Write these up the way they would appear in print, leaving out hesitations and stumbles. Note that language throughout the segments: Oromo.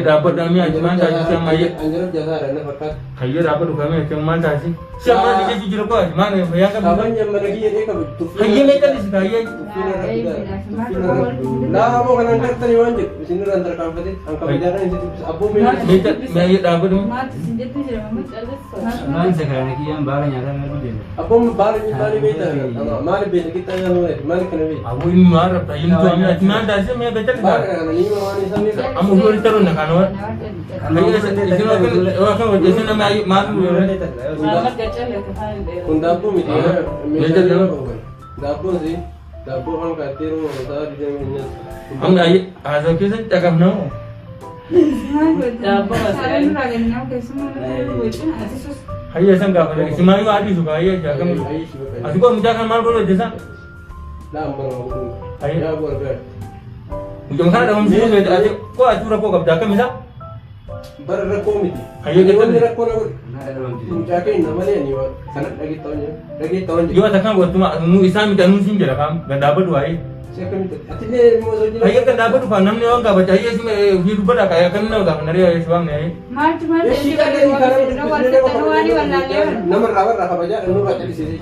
dapat namanya cuma tadi sama ya. Kayu dapat kami cuma tadi. Siapa dia jujur kok? Mana ya kan? Kayu ni tadi sekaya. Lah mau kan antar tadi wanjut. Di sini antar kampung itu. Angkat bicara ini abu memang. Saya dapat tu. Mana sekarang lagi yang barang yang ada lagi. Abu barang yang tadi beda. Mana beda kita yang mana kena beda. Abu ini marah. Ini tu kami cuma tadi saya betul. Barang ini mana sama. Amu dulu terus nak kanwar. Kayu itu kan jadi nama ayu malu. Kundapu miti. Dapu sih. Dapu orang katiru orang di dalamnya. Amu ayu asal kita cakap nama. Kayu sangka apa? Cuma itu adi suka ayu cakap. Asyik kau menjaga malu dulu desa. Kayu apa? Ujung sana dalam sini saya aja. Kau acur kau kau cakap misal. Berrekomiti. Kayu kita ni. Menjaga namanya ni. Sangat lagi tahun. Jua takkan buat cuma mu Islam itu nusin je lah kam. Gak dapat dua ayu. Saya kami artinya mau saja. Kayu kan dapat dua enam ni orang kau baca ayu sih hidup ber kayu kan nak kau nari ayu suang ni. Nomor rawat raka baca anu baca di sini.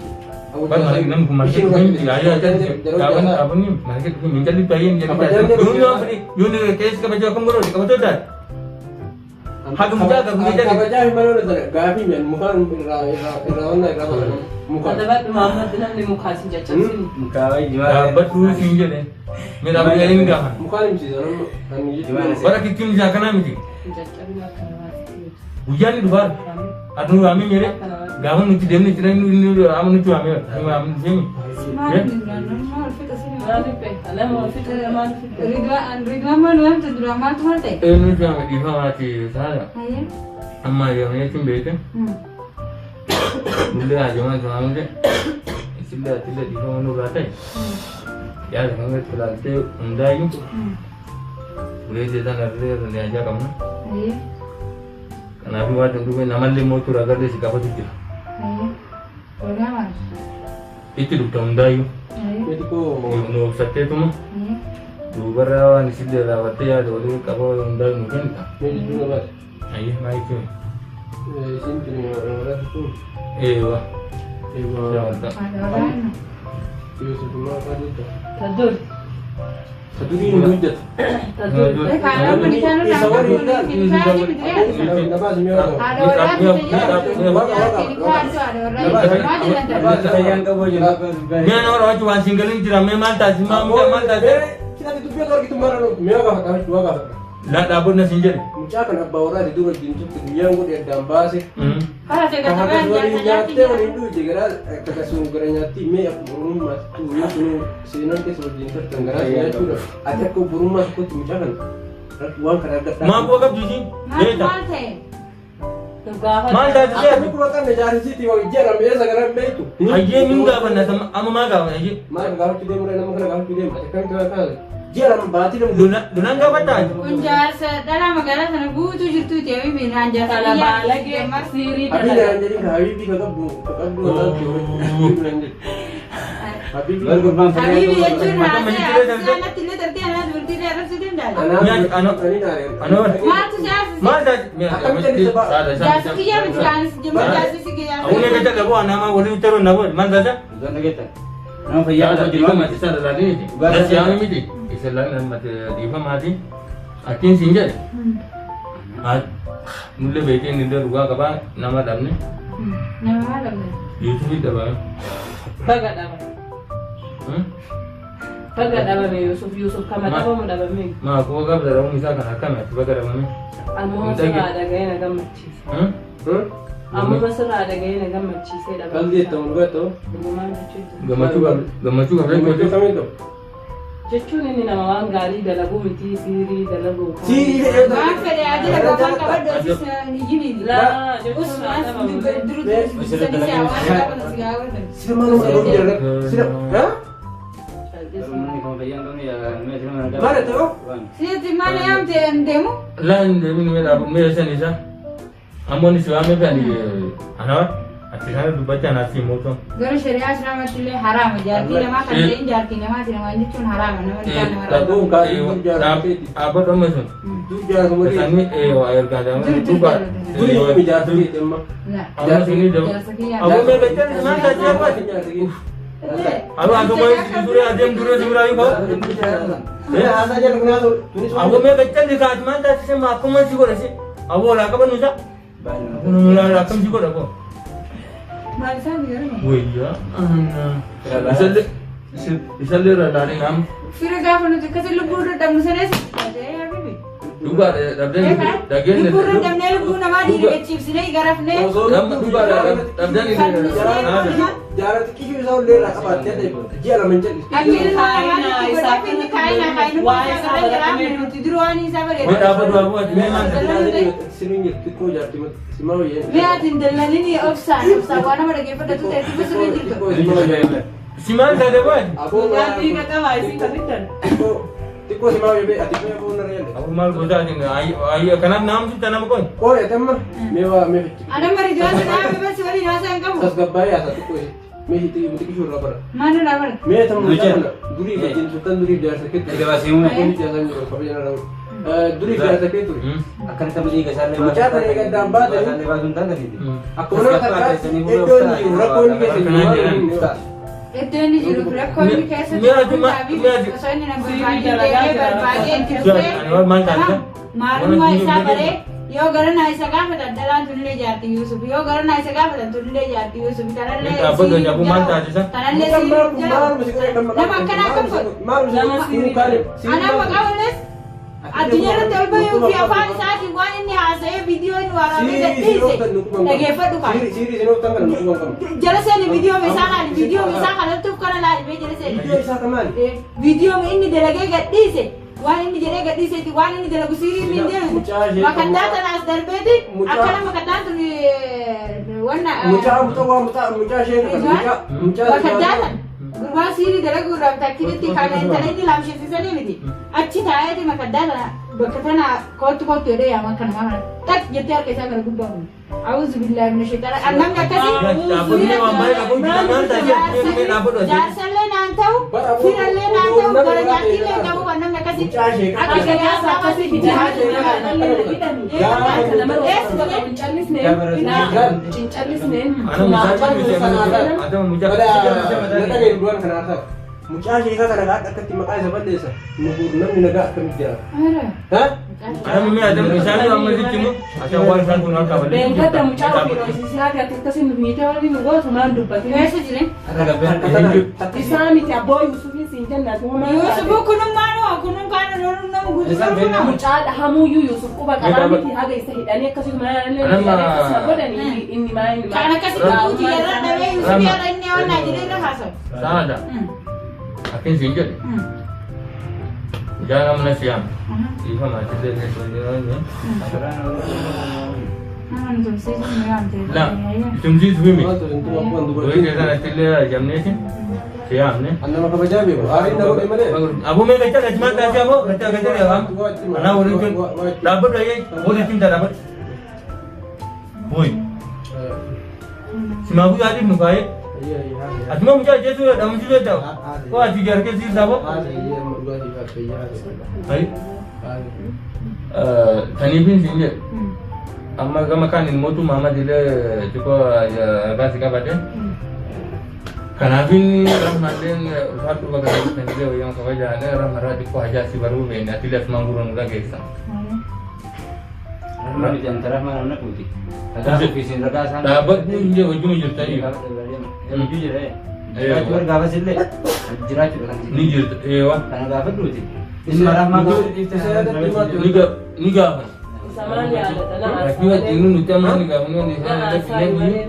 Kan hari enam kumarket ni ayu aja. Kawan apa ni market ni minta dipayin jadi. Dulu apa ni? Dulu kes kau baca kamu guru kau baca dah. Hak menjaga baca mana ada gafi men mukan rawan muka. Dapat Muhammad dengan di muka sini jadi. Muka lagi jual. Dapat tu single ni. Mira apa yang ini dah. Muka ni sih orang Barak kita ni jangan nama ni. Hujan ni dua. Aduh kami ni gawan ni dia ni cerita ni amun ni cuma amun sini. Ini cuma di mana sih saya. Amma yang ni cuma betul. Mula aja macam mana? Sila di mana berada? Ya, sangat terlalu undai. Boleh jadi nak ada aja kamu. Karena aku ada tu nama le motor agar dia sikap tu. Itu tu undai. itu ko No sate tu mah. Dua rawan sila rawat ya dulu kau undai mungkin. ini juga bas Ayah mai tu. sini orang itu Wah. Ibu Tak. itu semua tadi itu Tadur. satu ini hujat Tadur. Mana orang cuma single ni cuma memang tak semua memang tak. kita itu biar orang itu marah mewah kah dua kah Nak dapat nak single. Mucakan abba orang itu berjinjuk ke dunia ngo dia dambas Kalau saya kata Kahaka kan dua jasa nyate jati. wanindu jegara kaka sungguh nyati me aku burung mas tu ya sunu sinan ke sebentar tenggara ya tu ada aku burung mas aku mucakan uang keragat Mak aku agak jujur. Beta. Mal dah aku dia. keluarkan dari situ wang jera me segera me itu Aje minggu apa nak sama ama maga aje. mas kalau kita mulai nama kalau kita macam kan kan jera membati dan Dunan enggak batal. Kunjasa dalam negara sana butuh jirtu tiawi binan jasa Kalau lagi siri Abi jangan jadi habibi kakak bu tahun habibi Habibi ya cun Macam rasa menyikir dan anak tidak terti anak berarti dia harus tidak dah. Anu. Matu jasa Mal dah. jasa kia berjalan sejumlah jasa sih kia. Aku ni kata lagu nama boleh turun nama. Mal dah. Zona kita. Nama payah Ya, ada di mana mati sana lagi. Nasi yang ini di. Istilah nama di mana mati. Akin sinjal. Mula bekin ni dah ruga kapa nama damne. Nama malam ni. YouTube dah bang. Bagat apa? Bagat apa me Yusuf kama apa mo dapat me? Ma aku agak berdarah misalkan akan mati bagai mana? Almohon ada gaya nak macam. Amma masirraa dhaga'ee na gammachiisee dha. Qalbii itti mul'atu. Dhugumaan jechuudha. Gammachuu Gammachuu kamiin Jechuun inni nama waan gaarii dalaguu miti siirii dalaguu. Siirii Waan fedhe ajila gofaan qabadhu osis ni jimiidha. Laa jechuun Usman nama duru sani siyaawaan qaban sigaawwan. Sira malu ada biar sira. Hah? Mana tu? Siyati mana yang demo? Lain demi ni mela mela sana isa. Amon ni suami kan di anak. Akhirnya dibaca nasi motor. Gara syariah selama tile haram jadi nama kan lain jadi nama tidak wajib cun haram nama tidak haram. Tahu kan? Apa tu macam? Tujuan kemudian. Kami air kadang tu kan. Tujuan bicara tu emang. Nah. Awak sini jauh. Aku mau baca ni mana siapa? Aku mau disuruh ada yang dulu ayu kau. Ya, asalnya kenal tulis. Aku mau baca di kat mana sih? Aku masih kau sih. Aku orang apa nusa? Aku nusa rakam juga aku. Malsa biar ni. Wih ya. Isal dari nam. Fira gafan tu kasi lugu dah musuhnya sih. Ada apa ni? Duga dabdan dagen lugu dah ni lugu nama di chips ni garaf ni. Duga dabdan ini. Jarak kiki jauh le lah apa tiada itu. Dia lah mencari. Akhir mana isa ni kain wah garaf ni tidur ani sabar. Apa dua buat memang. Sering itu jadi semua ya. Lihat indalan ini opsan wana pada gepa tu tu sering itu. Siman dah dapat. Aku Ganti kata wajib kan. Tiko semua ya be, atiku ya benar ya. Aku mal bosan ni. Ayo kenapa nama tu tanam kau? Oh ya teman, mewa me. Ada mari jual sana bebas wali nasa yang kamu. Tas gabaya satu koi. Me itu mesti kisur lapar. Mana lapar? Me teman duri macam sultan duri biar sakit. Ada masih umum. Ini jangan juga kau jangan orang. Duri biar sakit tu. Akan kita beli ke sana. Macam mana ikan damba tu? Sana lewat untan tadi. Aku nak kata itu ni rakon ni kesini. Itu ni juru rakon ni kesini. Mira cuma Soalnya nak berbagi Mantan. Malu ऐसा करे यो गरन ऐसा का पता दलान तुले जाती यूसुफ यो गरन ऐसा का पता तुले जाती यूसुफ तरह ले Apa tu aku mantan je. तरह ले nama kana kam ana magawales adunya na tolba yo fi afan saati wani ni hasa video ni warabe da tise dage fadu ka Siri sini utang kan nukung kamu. jala se ni video misaka la tu kana la be jala se Video isa kaman. video ini delage ga tise wani ni jere ga tise ti wani ni delagu siri min de makandata na darbeti akala makandata ni wana Mucha sih makandata gurba siri dalagu rabta kiriti kana intana ni lamshi fisani miti achi taaya ti makandata bakatana kotu ede ya makan mana tak jeter kaisa gar gurba auzu billahi minasyaitan annam yakasi Apa ni mamai aku bilang mantan je. Ni apa tu? jasalle nantau firalle nantau garajati le kamu annam yakasi Akka ya saka si hijab Cincalis ne. Ada mujak. Mucha sih kan ada ketika makai zaman desa. Mungkin nam naga kerja. Hah? Ada mimi ada misalnya orang masih cuma ada orang san pun nak balik. Ben kata mucawa kiro sisi haka kasi mimita wali ngo tumandu pati. Message ni Ada gambar. Isami ti aboy usufi sinjanda tuma. Yusuf kunung kanu nonu gudu Mucada hamu Yusuf kuba kalami ti haga istahidani kasi mana kasi boda ni inni mai. kana kasi kuji yara dawe Yusuf yara ni wana jire haso Sada. Akin sinjut. Jangan menasiam. Ifa mati deh sebenarnya. Lah, cuma sih tu mi. Doi jasa nanti le jamnya sih. Siam ni. Anda mau kerja biar. Hari ini dapat mana? Abu me kata cuma kata apa? Kata ya bang. Anak orang tu dapat lagi. Boleh cinta dapat. Boy. Semua aku jadi mukai. Iya. Asma muka jesu dah muncul dah. Kau asyik kerja sih dah. Iya, dua tiga tiga. Hai. Tani pun sinjut. Amma kama kanin motu mama dile cukup agak sikap ada. Karena pun orang nanti satu bagai sendiri yang kau jalan orang marah di kau aja si baru main. Nanti lihat mangurun udah gesa. Mana di antara mana nak putih. Ada visi neraka sana. Dapat pun je ujung tadi. Yang jujur Jirat juga gawas sile. Jirat juga. Ni je, wah. Karena gawas dulu sih. Ini marah mah. Ni ga. Samaan yaadata Rakkii wajjin nuti amma ni gaafa nuti isaan illee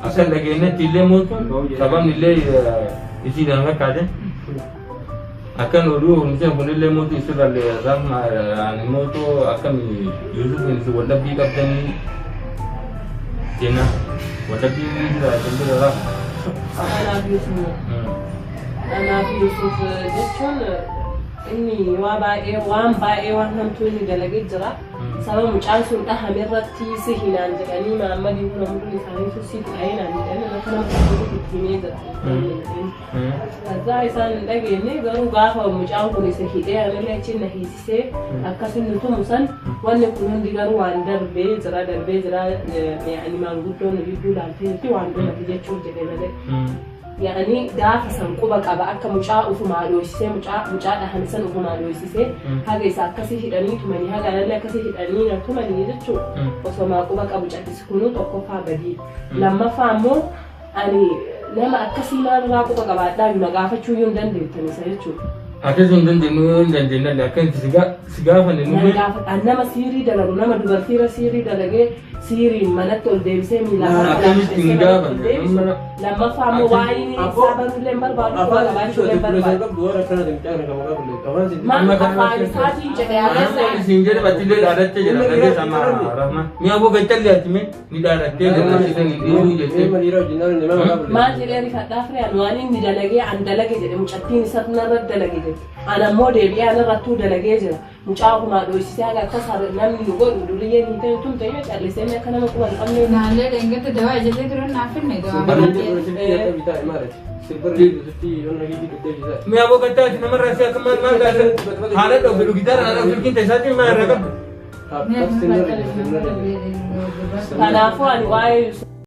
asan dhageenyatti illee mootu sababni illee isiidhaan fakkaate akkan oduu oomisheen kun illee mootu isirrallee raafuma mootu akkam Yuusufiin si wallabbii qabdanii jenna wallabbii jira jennee raafa. Anaaf Yuusuf jechuun inni waan baay'ee waan hamtuu inni dalagee jira. Sababa mucaan sun dhahame irratti si hinaan jedhanii Maammadii kun umurii isaanii si ta'ee naan jedhanii akka nama tokkotti itti himee jira. Kaza isaan hin dhageenye garuu gaafa mucaan kun isa hidhee amallee achi na hiisisee akkasin nutu musan wanni kun hundi garuu waan darbee jira yaani maanguddoon gidduu laaltee fi waan dhumate jechuun jedhee malee. Yaani gaafa san quba qaba akka mucaa ufumaa dhoosisee mucaa dhahame san ufumaa dhoosisee haga isa akkasii hidhanii tumanii haga anallee akkasii hidhanii na tumanii jechuudha. Osoo quba qabu caddisi kunuu tokkoffaa badii. Lammaffaa ammoo ani nama akkasii maalirraa quba qabaadhaa na gaafachuu yoo hin dandeettan isa jechuudha. Akkasuma hin dandeenye akkanatti si gaafanne nuyi. Nama siirii dalagu nama dubartiira siirii dalagee siiriin manatti ol deebisee miilaan akkamitti hin gaafanne. Lammaffaa ammoo waa'ee isaa baruullee hin barbaadu quba qabaachuu hin barbaadu. Maal afaan isaatiin jedhee agarsiisa. Isin jedhe battillee dhaadattee jira dhagee sama rahma. Mi'a boo gachallee atime ni dhaadattee jira isin dhiiruu jettee. Maal jedhee rifadhaa firee waan inni dalagee an dalage jedhe mucattiin isa narra dalage jedhe. Ana ammoo deebi'ee anarrattuu dalagee jira. Mucaa kumaa dhoosisee haga akkas namni nu godhu duriyyeen hin ta'e tun ta'ee callisee akka nama quba hin qabne. Naallee dheengatti dawaa ijoollee turan naaf finne dawaa Mi'a boo gachaati namarraa si akka maal taate haala dhoofu gitaara haala filkiin taasisaatiin maal irraa qabdu. Kanaafuu ani waa'ee